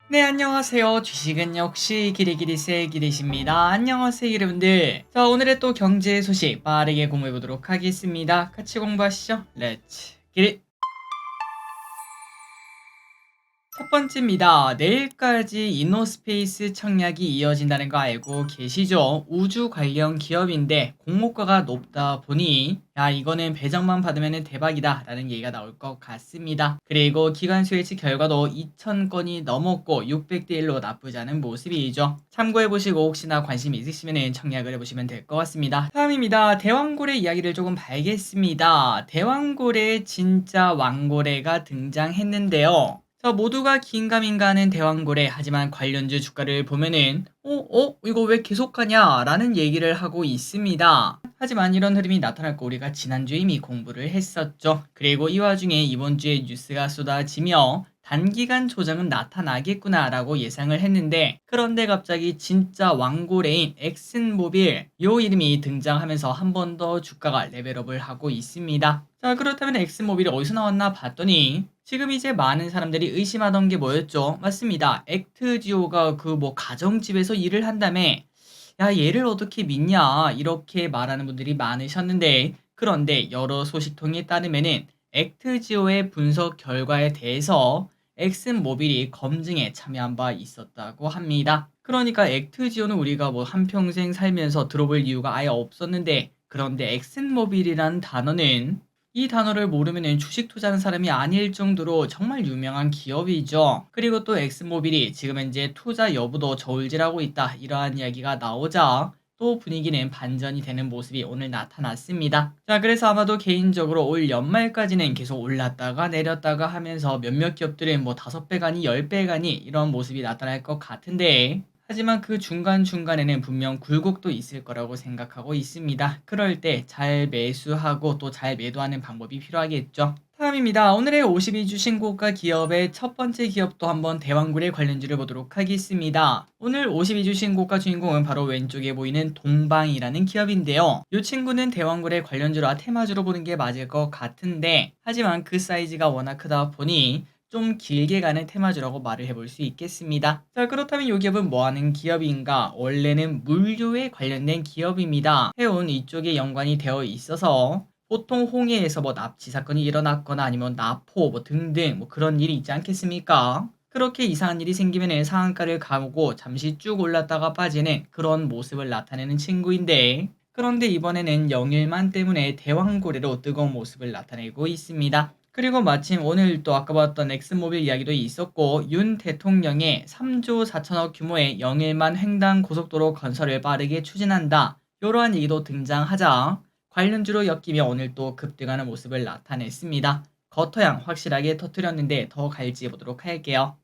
네, 안녕하세요. 주식은 역시 기리기리세 기리십니다. 안녕하세요, 여러분들. 자, 오늘의 또 경제 소식 빠르게 공부해 보도록 하겠습니다. 같이 공부하시죠. 렛츠 기릿. 첫 번째입니다. 내일까지 이노스페이스 청약이 이어진다는 거 알고 계시죠? 우주 관련 기업인데 공모가가 높다 보니 야, 이거는 배정만 받으면 대박이다 라는 얘기가 나올 것 같습니다. 그리고 기관 수혜치 결과도 2,000건이 넘었고 600대 1로 나쁘지 않은 모습이죠. 참고해보시고 혹시나 관심 있으시면 청약을 해보시면 될 것 같습니다. 다음입니다. 대왕고래 이야기를 조금 봐야겠습니다. 대왕고래 진짜 왕고래가 등장했는데요. 자, 모두가 긴가민가 하는 대왕고래. 하지만 관련주 주가를 보면은 이거 왜 계속 가냐 라는 얘기를 하고 있습니다. 하지만 이런 흐름이 나타날 거 우리가 지난주에 이미 공부를 했었죠. 그리고 이 와중에 이번 주에 뉴스가 쏟아지며 단기간 조정은 나타나겠구나 라고 예상을 했는데, 그런데 갑자기 진짜 왕고래인 엑슨모빌 요 이름이 등장하면서 한 번 더 주가가 레벨업을 하고 있습니다. 자, 그렇다면 엑슨모빌이 어디서 나왔나 봤더니 지금 이제 많은 사람들이 의심하던 게 뭐였죠? 맞습니다. 액트지오가 그 뭐 가정집에서 일을 한다며 야, 얘를 어떻게 믿냐 이렇게 말하는 분들이 많으셨는데, 그런데 여러 소식통에 따르면은 액트지오의 분석 결과에 대해서 엑슨모빌이 검증에 참여한 바 있었다고 합니다. 그러니까 액트지오는 우리가 뭐 한평생 살면서 들어볼 이유가 아예 없었는데, 그런데 엑슨모빌이라는 단어는 이 단어를 모르면 주식 투자하는 사람이 아닐 정도로 정말 유명한 기업이죠. 그리고 또 엑슨모빌이 지금 현재 투자 여부도 저울질하고 있다 이러한 이야기가 나오자 또 분위기는 반전이 되는 모습이 오늘 나타났습니다. 자, 그래서 아마도 개인적으로 올 연말까지는 계속 올랐다가 내렸다가 하면서 몇몇 기업들은 뭐 5배 가니 10배 가니 이런 모습이 나타날 것 같은데, 하지만 그 중간중간에는 분명 굴곡도 있을 거라고 생각하고 있습니다. 그럴 때 잘 매수하고 또 잘 매도하는 방법이 필요하겠죠. 다음입니다. 오늘의 52주 신고가 기업의 첫 번째 기업도 한번 대왕굴의 관련주를 보도록 하겠습니다. 오늘 52주 신고가 주인공은 바로 왼쪽에 보이는 동방이라는 기업인데요. 이 친구는 대왕굴의 관련주라 테마주로 보는 게 맞을 것 같은데, 하지만 그 사이즈가 워낙 크다 보니 좀 길게 가는 테마주라고 말을 해볼 수 있겠습니다. 자, 그렇다면 이 기업은 뭐하는 기업인가? 원래는 물류에 관련된 기업입니다. 해운 이쪽에 연관이 되어 있어서 보통 홍해에서 뭐 납치 사건이 일어났거나 아니면 납포 뭐 등등 뭐 그런 일이 있지 않겠습니까? 그렇게 이상한 일이 생기면 상한가를 가고 잠시 쭉 올랐다가 빠지는 그런 모습을 나타내는 친구인데, 그런데 이번에는 영일만 때문에 대왕고래로 뜨거운 모습을 나타내고 있습니다. 그리고 마침 오늘 또 아까 봤던 엑슨모빌 이야기도 있었고, 윤 대통령의 3조 4천억 규모의 영일만 횡단 고속도로 건설을 빠르게 추진한다, 이러한 얘기도 등장하자 관련주로 엮이며 오늘 또 급등하는 모습을 나타냈습니다. 겉토양 확실하게 터뜨렸는데 더 갈지 보도록 할게요.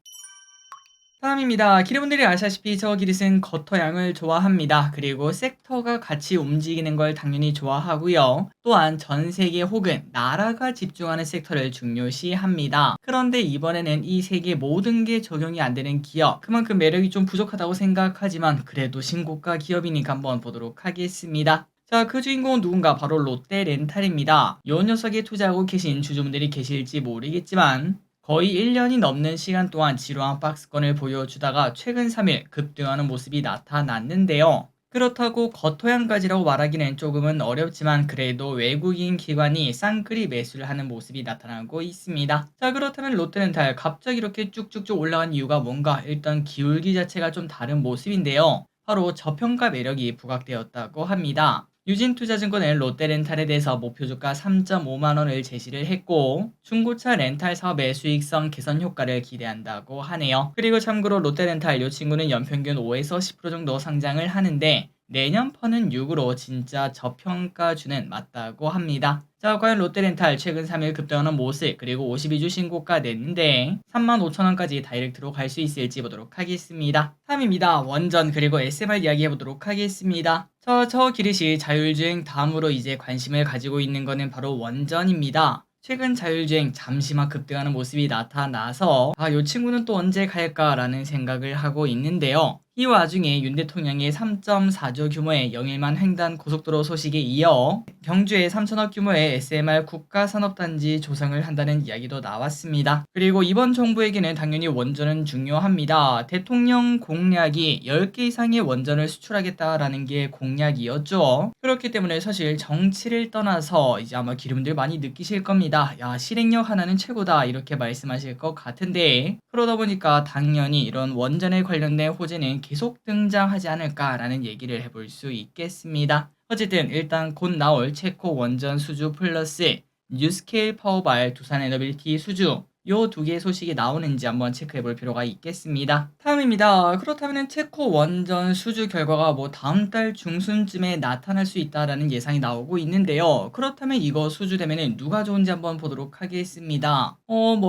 다음입니다. 기르분들이 아시다시피 저 기릿은 겉토양을 좋아합니다. 그리고 섹터가 같이 움직이는 걸 당연히 좋아하고요. 또한 전 세계 혹은 나라가 집중하는 섹터를 중요시합니다. 그런데 이번에는 이 세계 모든 게 적용이 안 되는 기업, 그만큼 매력이 좀 부족하다고 생각하지만 그래도 신고가 기업이니까 한번 보도록 하겠습니다. 자, 그 주인공은 누군가? 바로 롯데렌탈입니다. 요 녀석에 투자하고 계신 주주분들이 계실지 모르겠지만 거의 1년이 넘는 시간 동안 지루한 박스권을 보여주다가 최근 3일 급등하는 모습이 나타났는데요. 그렇다고 겉토양까지라고 말하기는 조금은 어렵지만 그래도 외국인 기관이 쌍끌이 매수를 하는 모습이 나타나고 있습니다. 자, 그렇다면 롯데렌탈 갑자기 이렇게 쭉쭉쭉 올라간 이유가 뭔가? 일단 기울기 자체가 좀 다른 모습인데요. 바로 저평가 매력이 부각되었다고 합니다. 유진투자증권은 롯데렌탈에 대해서 목표주가 3.5만원을 제시를 했고, 중고차 렌탈 사업의 수익성 개선 효과를 기대한다고 하네요. 그리고 참고로 롯데렌탈 이 친구는 연평균 5에서 10% 정도 상장을 하는데 내년 퍼는 6으로 진짜 저평가주는 맞다고 합니다. 자, 과연 롯데렌탈 최근 3일 급등하는 모습, 그리고 52주 신고가 냈는데 35,000원까지 다이렉트로 갈 수 있을지 보도록 하겠습니다. 3입니다. 원전 그리고 SMR 이야기 해보도록 하겠습니다. 저 기릿이 자율주행 다음으로 이제 관심을 가지고 있는 거는 바로 원전입니다. 최근 자율주행 잠시만 급등하는 모습이 나타나서 이 친구는 또 언제 갈까라는 생각을 하고 있는데요. 이 와중에 윤 대통령의 3.4조 규모의 영일만 횡단 고속도로 소식에 이어 경주에 3천억 규모의 SMR 국가산업단지 조성을 한다는 이야기도 나왔습니다. 그리고 이번 정부에게는 당연히 원전은 중요합니다. 대통령 공약이 10개 이상의 원전을 수출하겠다라는 게 공약이었죠. 그렇기 때문에 사실 정치를 떠나서 이제 아마 기름들 많이 느끼실 겁니다. 야, 실행력 하나는 최고다 이렇게 말씀하실 것 같은데, 그러다 보니까 당연히 이런 원전에 관련된 호재는 계속 등장하지 않을까라는 얘기를 해볼 수 있겠습니다. 어쨌든 일단 곧 나올 체코 원전 수주 플러스 뉴스케일 파워발 두산 에너빌리티 수주, 요 두 개의 소식이 나오는지 한번 체크해 볼 필요가 있겠습니다. 다음입니다. 그렇다면 체코 원전 수주 결과가 다음 달 중순쯤에 나타날 수 있다라는 예상이 나오고 있는데요. 그렇다면 이거 수주되면 누가 좋은지 한번 보도록 하겠습니다.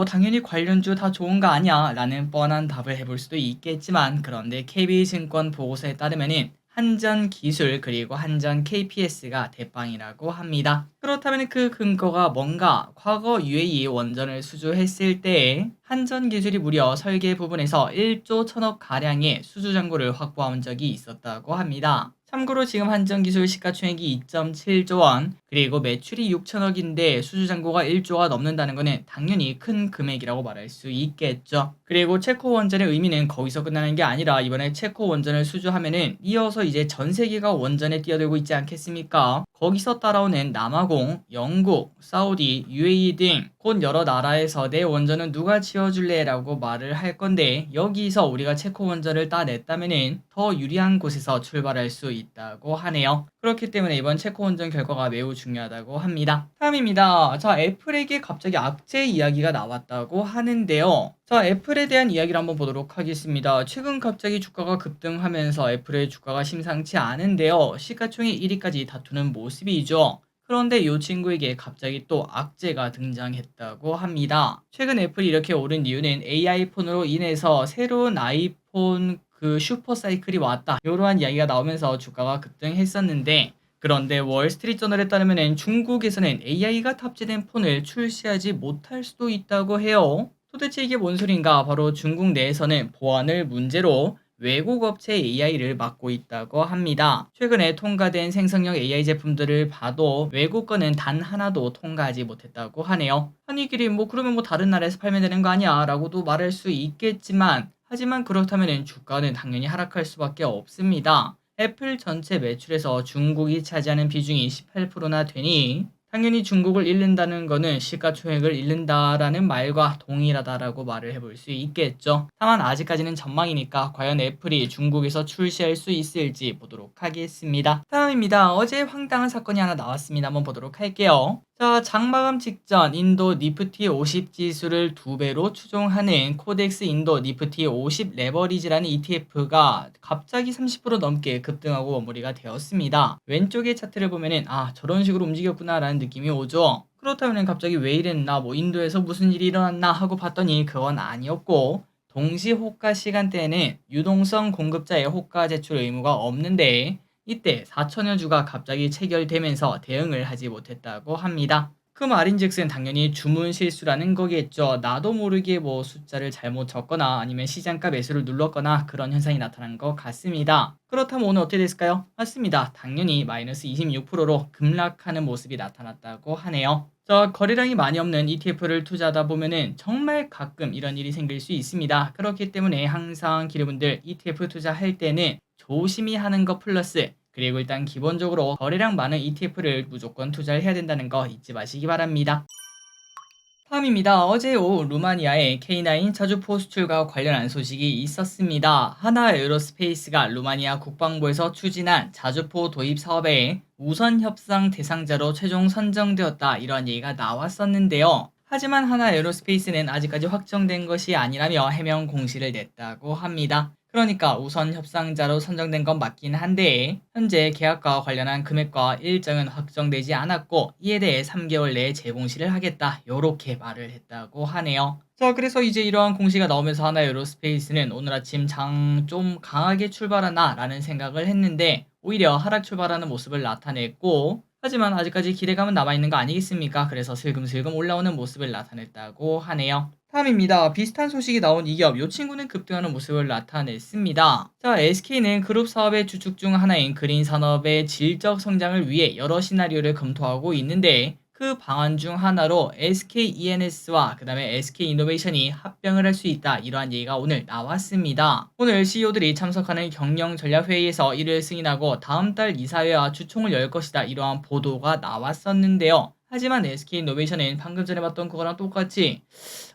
당연히 관련주 다 좋은 거 아니야 라는 뻔한 답을 해볼 수도 있겠지만, 그런데 KB증권 보고서에 따르면은 한전기술 그리고 한전 KPS가 대빵이라고 합니다. 그렇다면 그 근거가 뭔가, 과거 UAE 원전을 수주했을 때 한전기술이 무려 설계 부분에서 1조 1천억 가량의 수주 잔고를 확보한 적이 있었다고 합니다. 참고로 지금 한전기술 시가총액이 2.7조 원, 그리고 매출이 6천억인데 수주 잔고가 1조가 넘는다는 것은 당연히 큰 금액이라고 말할 수 있겠죠. 그리고 체코 원전의 의미는 거기서 끝나는 게 아니라, 이번에 체코 원전을 수주하면은 이어서 이제 전 세계가 원전에 뛰어들고 있지 않겠습니까? 거기서 따라오는 남아공, 영국, 사우디, UAE 등 곧 여러 나라에서 내 원전은 누가 지어줄래? 라고 말을 할 건데, 여기서 우리가 체코 원전을 따냈다면은 더 유리한 곳에서 출발할 수 있다고 하네요. 그렇기 때문에 이번 체코 원전 결과가 매우 중요하다고 합니다. 다음입니다. 자, 애플에게 갑자기 악재 이야기가 나왔다고 하는데요. 자, 애플에 대한 이야기를 한번 보도록 하겠습니다. 최근 갑자기 주가가 급등하면서 애플의 주가가 심상치 않은데요. 시가총액 1위까지 다투는 모습이죠. 그런데 이 친구에게 갑자기 또 악재가 등장했다고 합니다. 최근 애플이 이렇게 오른 이유는 AI 폰으로 인해서 새로운 아이폰 슈퍼 사이클이 왔다, 이러한 이야기가 나오면서 주가가 급등했었는데, 그런데 월스트리트저널에 따르면 중국에서는 AI가 탑재된 폰을 출시하지 못할 수도 있다고 해요. 도대체 이게 뭔 소린가? 바로 중국 내에서는 보안을 문제로 외국 업체 AI를 막고 있다고 합니다. 최근에 통과된 생성형 AI 제품들을 봐도 외국 거는 단 하나도 통과하지 못했다고 하네요. 아니, 길이 그러면 다른 나라에서 팔면 되는 거 아니야? 라고도 말할 수 있겠지만, 하지만 그렇다면 주가는 당연히 하락할 수밖에 없습니다. 애플 전체 매출에서 중국이 차지하는 비중이 18%나 되니 당연히 중국을 잃는다는 거는 시가총액을 잃는다라는 말과 동일하다라고 말을 해볼 수 있겠죠. 다만 아직까지는 전망이니까 과연 애플이 중국에서 출시할 수 있을지 보도록 하겠습니다. 다음입니다. 어제 황당한 사건이 하나 나왔습니다. 한번 보도록 할게요. 자, 장마감 직전 인도 니프티 50 지수를 2배로 추종하는 코덱스 인도 니프티 50 레버리지라는 ETF가 갑자기 30% 넘게 급등하고 마무리가 되었습니다. 왼쪽의 차트를 보면은 저런 식으로 움직였구나 라는 느낌이 오죠. 그렇다면 갑자기 왜 이랬나, 인도에서 무슨 일이 일어났나 하고 봤더니 그건 아니었고, 동시 호가 시간대에는 유동성 공급자의 호가 제출 의무가 없는데, 이때 4천여 주가 갑자기 체결되면서 대응을 하지 못했다고 합니다. 그 말인즉슨 당연히 주문 실수라는 거겠죠. 나도 모르게 숫자를 잘못 적거나 아니면 시장가 매수를 눌렀거나 그런 현상이 나타난 것 같습니다. 그렇다면 오늘 어떻게 됐을까요? 맞습니다. 당연히 마이너스 26%로 급락하는 모습이 나타났다고 하네요. 거래량이 많이 없는 ETF를 투자하다 보면은 정말 가끔 이런 일이 생길 수 있습니다. 그렇기 때문에 항상 기르분들 ETF 투자할 때는 조심히 하는 것 플러스, 그리고 일단 기본적으로 거래량 많은 ETF를 무조건 투자를 해야 된다는 거 잊지 마시기 바랍니다. 다음입니다. 어제 오후 루마니아의 K9 자주포 수출과 관련한 소식이 있었습니다. 하나 에어로스페이스가 루마니아 국방부에서 추진한 자주포 도입 사업에 우선 협상 대상자로 최종 선정되었다, 이런 얘기가 나왔었는데요. 하지만 하나 에어로스페이스는 아직까지 확정된 것이 아니라며 해명 공시를 냈다고 합니다. 그러니까 우선 협상자로 선정된 건 맞긴 한데 현재 계약과 관련한 금액과 일정은 확정되지 않았고, 이에 대해 3개월 내에 재공시를 하겠다, 요렇게 말을 했다고 하네요. 자, 그래서 이제 이러한 공시가 나오면서 하나 에어로스페이스는 오늘 아침 장 좀 강하게 출발하나 라는 생각을 했는데 오히려 하락 출발하는 모습을 나타냈고, 하지만 아직까지 기대감은 남아있는 거 아니겠습니까? 그래서 슬금슬금 올라오는 모습을 나타냈다고 하네요. 다음입니다. 비슷한 소식이 나온 이 기업, 이 친구는 급등하는 모습을 나타냈습니다. 자, SK는 그룹 사업의 주축 중 하나인 그린 산업의 질적 성장을 위해 여러 시나리오를 검토하고 있는데 그 방안 중 하나로 SKENS와 그 다음에 SK이노베이션이 합병을 할 수 있다. 이러한 얘기가 오늘 나왔습니다. 오늘 CEO들이 참석하는 경영 전략 회의에서 이를 승인하고 다음 달 이사회와 주총을 열 것이다. 이러한 보도가 나왔었는데요. 하지만 SK이노베이션은 방금 전에 봤던 그거랑 똑같이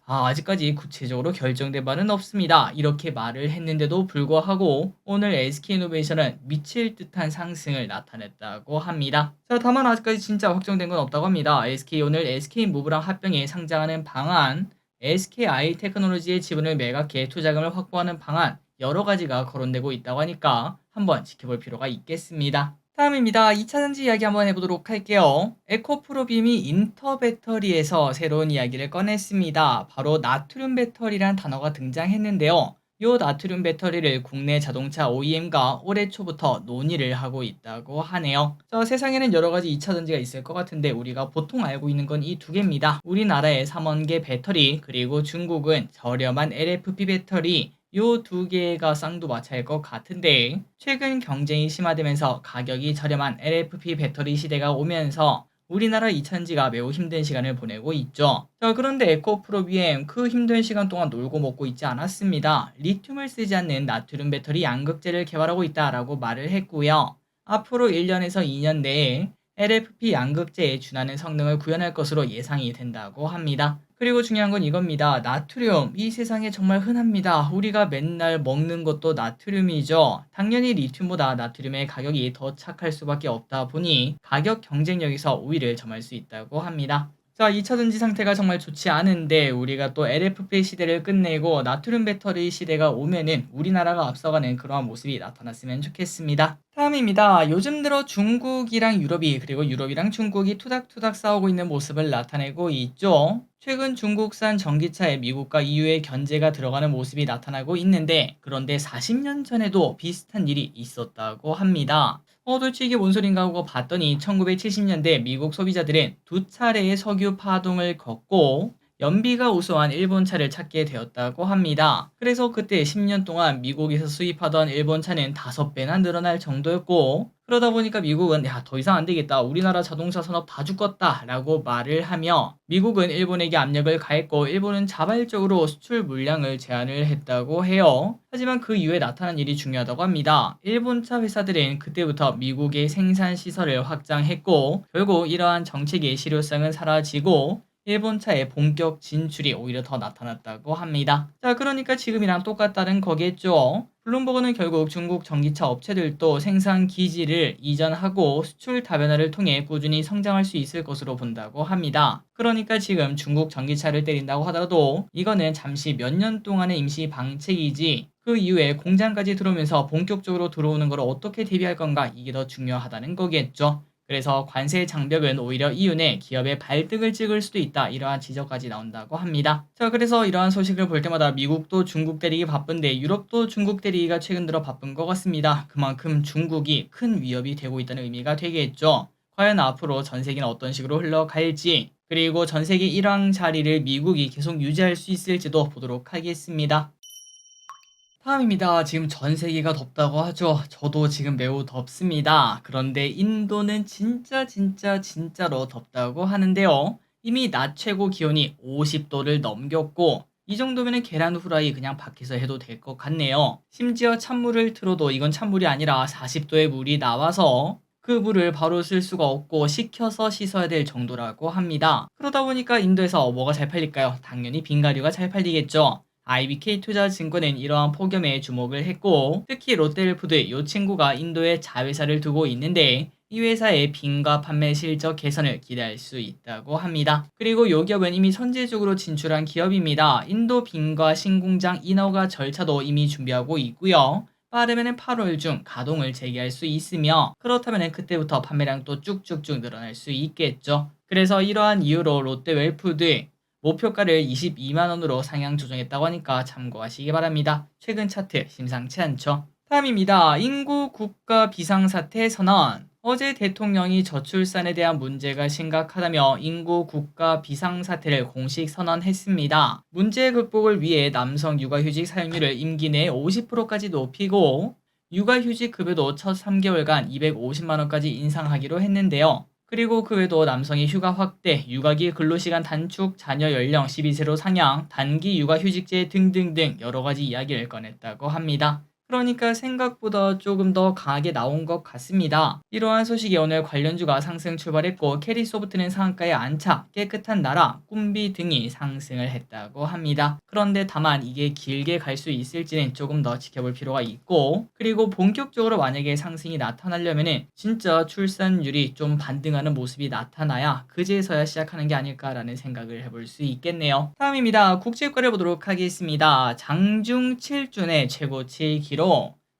아직까지 구체적으로 결정된 바는 없습니다. 이렇게 말을 했는데도 불구하고 오늘 SK이노베이션은 미칠 듯한 상승을 나타냈다고 합니다. 자, 다만 아직까지 진짜 확정된 건 없다고 합니다. SK 오늘 SK무브랑 합병에 상장하는 방안, SKI테크놀로지의 지분을 매각해 투자금을 확보하는 방안 여러 가지가 거론되고 있다고 하니까 한번 지켜볼 필요가 있겠습니다. 다음입니다. 2차 전지 이야기 한번 해보도록 할게요. 에코프로빔이 인터배터리에서 새로운 이야기를 꺼냈습니다. 바로 나트륨 배터리란 단어가 등장했는데요. 이 나트륨 배터리를 국내 자동차 OEM과 올해 초부터 논의를 하고 있다고 하네요. 자, 세상에는 여러 가지 2차 전지가 있을 것 같은데 우리가 보통 알고 있는 건 이 두 개입니다. 우리나라의 3원계 배터리, 그리고 중국은 저렴한 LFP 배터리, 요 두 개가 쌍두마차일 것 같은데 최근 경쟁이 심화되면서 가격이 저렴한 LFP 배터리 시대가 오면서 우리나라 2차전지가 매우 힘든 시간을 보내고 있죠. 자, 그런데 에코프로비엠 그 힘든 시간 동안 놀고 먹고 있지 않았습니다. 리튬을 쓰지 않는 나트륨 배터리 양극재를 개발하고 있다라고 말을 했고요. 앞으로 1년에서 2년 내에 LFP 양극재에 준하는 성능을 구현할 것으로 예상이 된다고 합니다. 그리고 중요한 건 이겁니다. 나트륨, 이 세상에 정말 흔합니다. 우리가 맨날 먹는 것도 나트륨이죠. 당연히 리튬보다 나트륨의 가격이 더 착할 수밖에 없다 보니 가격 경쟁력에서 우위를 점할 수 있다고 합니다. 자, 2차 전지 상태가 정말 좋지 않은데 우리가 또 LFP 시대를 끝내고 나트륨 배터리 시대가 오면은 우리나라가 앞서가는 그러한 모습이 나타났으면 좋겠습니다. 다음입니다. 요즘 들어 중국이랑 유럽이 그리고 유럽이랑 중국이 투닥투닥 싸우고 있는 모습을 나타내고 있죠. 최근 중국산 전기차에 미국과 EU의 견제가 들어가는 모습이 나타나고 있는데 그런데 40년 전에도 비슷한 일이 있었다고 합니다. 도대체 이게 뭔 소린가 하고 봤더니 1970년대 미국 소비자들은 두 차례의 석유 파동을 겪고 연비가 우수한 일본 차를 찾게 되었다고 합니다. 그래서 그때 10년 동안 미국에서 수입하던 일본 차는 5배나 늘어날 정도였고 그러다 보니까 미국은 더 이상 안 되겠다. 우리나라 자동차 산업 다 죽었다 라고 말을 하며 미국은 일본에게 압력을 가했고 일본은 자발적으로 수출 물량을 제한을 했다고 해요. 하지만 그 이후에 나타난 일이 중요하다고 합니다. 일본차 회사들은 그때부터 미국의 생산 시설을 확장했고 결국 이러한 정책의 실효성은 사라지고 일본차의 본격 진출이 오히려 더 나타났다고 합니다. 자, 그러니까 지금이랑 똑같다는 거겠죠. 블룸버그는 결국 중국 전기차 업체들도 생산 기지를 이전하고 수출 다변화를 통해 꾸준히 성장할 수 있을 것으로 본다고 합니다. 그러니까 지금 중국 전기차를 때린다고 하더라도 이거는 잠시 몇 년 동안의 임시 방책이지 그 이후에 공장까지 들어오면서 본격적으로 들어오는 걸 어떻게 대비할 건가 이게 더 중요하다는 거겠죠. 그래서 관세 장벽은 오히려 이윤에 기업의 발등을 찍을 수도 있다. 이러한 지적까지 나온다고 합니다. 자, 그래서 이러한 소식을 볼 때마다 미국도 중국 때리기 바쁜데 유럽도 중국 때리기가 최근 들어 바쁜 것 같습니다. 그만큼 중국이 큰 위협이 되고 있다는 의미가 되겠죠. 과연 앞으로 전 세계는 어떤 식으로 흘러갈지 그리고 전 세계 1왕 자리를 미국이 계속 유지할 수 있을지도 보도록 하겠습니다. 다음입니다. 지금 전 세계가 덥다고 하죠. 저도 지금 매우 덥습니다. 그런데 인도는 진짜로 덥다고 하는데요. 이미 낮 최고 기온이 50도를 넘겼고 이 정도면 계란 후라이 그냥 밖에서 해도 될 것 같네요. 심지어 찬물을 틀어도 이건 찬물이 아니라 40도의 물이 나와서 그 물을 바로 쓸 수가 없고 식혀서 씻어야 될 정도라고 합니다. 그러다 보니까 인도에서 뭐가 잘 팔릴까요? 당연히 빙가류가 잘 팔리겠죠. IBK투자증권은 이러한 폭염에 주목을 했고 특히 롯데헬푸드 이 친구가 인도에 자회사를 두고 있는데 이 회사의 빙과 판매 실적 개선을 기대할 수 있다고 합니다. 그리고 이 기업은 이미 선제적으로 진출한 기업입니다. 인도 빙과 신공장 인허가 절차도 이미 준비하고 있고요. 빠르면 8월 중 가동을 재개할 수 있으며 그렇다면 그때부터 판매량도 쭉쭉쭉 늘어날 수 있겠죠. 그래서 이러한 이유로 롯데웰푸드 목표가를 22만원으로 상향 조정했다고 하니까 참고하시기 바랍니다. 최근 차트 심상치 않죠. 다음입니다. 인구 국가 비상사태 선언. 어제 대통령이 저출산에 대한 문제가 심각하다며 인구 국가 비상사태를 공식 선언했습니다. 문제 극복을 위해 남성 육아휴직 사용률을 임기 내 50%까지 높이고 육아휴직 급여도 첫 3개월간 250만 원까지 인상하기로 했는데요. 그리고 그 외에도 남성의 휴가 확대, 육아기 근로시간 단축, 자녀 연령 12세로 상향, 단기 육아휴직제 등등등 여러 가지 이야기를 꺼냈다고 합니다. 그러니까 생각보다 조금 더 강하게 나온 것 같습니다. 이러한 소식이 오늘 관련주가 상승 출발했고 캐리소프트는 상한가에 안착, 깨끗한 나라, 꿈비 등이 상승을 했다고 합니다. 그런데 다만 이게 길게 갈 수 있을지는 조금 더 지켜볼 필요가 있고, 그리고 본격적으로 만약에 상승이 나타나려면은 진짜 출산율이 좀 반등하는 모습이 나타나야 그제서야 시작하는 게 아닐까라는 생각을 해볼 수 있겠네요. 다음입니다. 국제유가를 보도록 하겠습니다. 장중 7주 내 최고치 기록.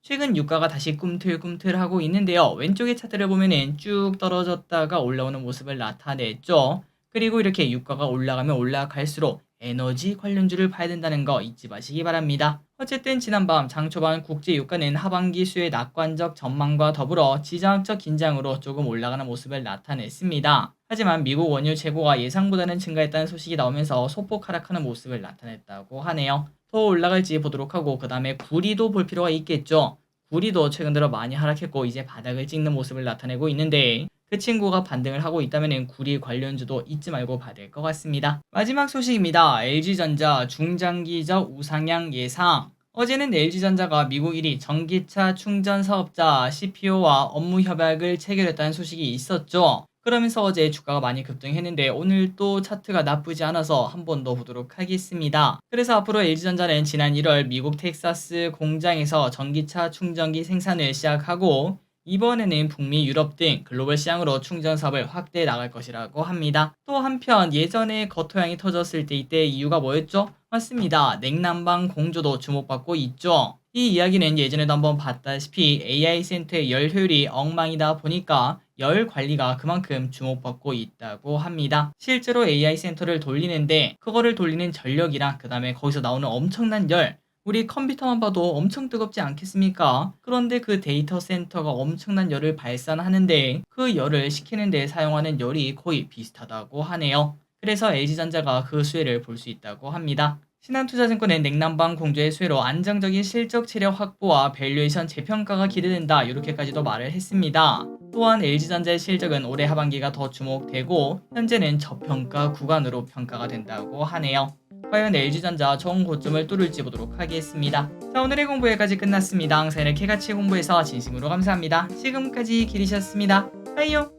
최근 유가가 다시 꿈틀꿈틀하고 있는데요. 왼쪽의 차트를 보면은 쭉 떨어졌다가 올라오는 모습을 나타냈죠. 그리고 이렇게 유가가 올라가면 올라갈수록 에너지 관련주를 봐야 된다는 거 잊지 마시기 바랍니다. 어쨌든 지난밤 장 초반 국제 유가는 하반기 수의 낙관적 전망과 더불어 지정학적 긴장으로 조금 올라가는 모습을 나타냈습니다. 하지만 미국 원유 재고가 예상보다는 증가했다는 소식이 나오면서 소폭 하락하는 모습을 나타냈다고 하네요. 더 올라갈지 보도록 하고 그 다음에 구리도 볼 필요가 있겠죠. 구리도 최근 들어 많이 하락했고 이제 바닥을 찍는 모습을 나타내고 있는데 그 친구가 반등을 하고 있다면 구리 관련주도 잊지 말고 봐야 될 것 같습니다. 마지막 소식입니다. LG전자 중장기적 우상향 예상. 어제는 LG전자가 미국 1위 전기차 충전 사업자 CPO와 업무 협약을 체결했다는 소식이 있었죠. 그러면서 어제 주가가 많이 급등했는데 오늘 또 차트가 나쁘지 않아서 한 번 더 보도록 하겠습니다. 그래서 앞으로 LG전자는 지난 1월 미국 텍사스 공장에서 전기차 충전기 생산을 시작하고 이번에는 북미, 유럽 등 글로벌 시장으로 충전 사업을 확대해 나갈 것이라고 합니다. 또 한편 예전에 거토양이 터졌을 때 이때 이유가 뭐였죠? 맞습니다. 냉난방 공조도 주목받고 있죠. 이 이야기는 예전에도 한번 봤다시피 AI 센터의 열 효율이 엉망이다 보니까 열 관리가 그만큼 주목받고 있다고 합니다. 실제로 AI 센터를 돌리는데 그거를 돌리는 전력이랑 그 다음에 거기서 나오는 엄청난 열, 우리 컴퓨터만 봐도 엄청 뜨겁지 않겠습니까? 그런데 그 데이터 센터가 엄청난 열을 발산하는데 그 열을 식히는 데 사용하는 열이 거의 비슷하다고 하네요. 그래서 LG전자가 그 수혜를 볼 수 있다고 합니다. 신한투자증권은 냉난방 공조의 수혜로 안정적인 실적 체력 확보와 밸류에이션 재평가가 기대된다 이렇게까지도 말을 했습니다. 또한 LG전자의 실적은 올해 하반기가 더 주목되고 현재는 저평가 구간으로 평가가 된다고 하네요. 과연 LG전자 정 고점을 뚫을지 보도록 하겠습니다. 자, 오늘의 공부 여기까지 끝났습니다. 항상 이렇게 같이 공부해서 진심으로 감사합니다. 지금까지 길이셨습니다. 빠이요.